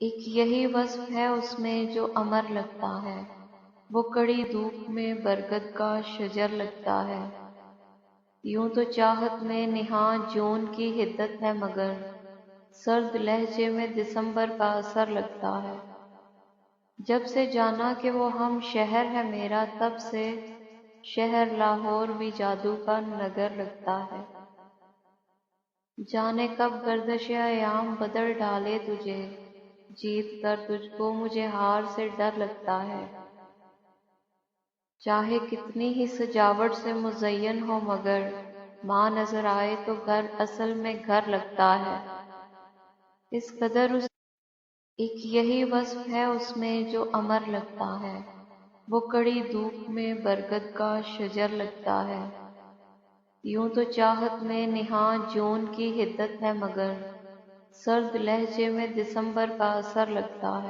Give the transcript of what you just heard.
ایک یہی وصف ہے اس میں جو امر لگتا ہے، وہ کڑی دھوپ میں برگد کا شجر لگتا ہے۔ یوں تو چاہت میں نہاں جون کی حدت ہے، مگر سرد لہجے میں دسمبر کا اثر لگتا ہے۔ جب سے جانا کہ وہ ہم شہر ہے میرا، تب سے شہر لاہور بھی جادو کا نگر لگتا ہے۔ جانے کب گردش ایام بدل ڈالے تجھے، جیت کر تجھ کو مجھے ہار سے ڈر لگتا ہے۔ چاہے کتنی ہی سجاوٹ سے مزین ہو، مگر ماں نظر آئے تو گھر اصل میں گھر لگتا ہے۔ اس قدر اس ایک یہی وصف ہے اس میں جو امر لگتا ہے، وہ کڑی دھوپ میں برگد کا شجر لگتا ہے۔ یوں تو چاہت میں نہاں جون کی حدت ہے، مگر سرد لہجے میں دسمبر کا اثر لگتا ہے۔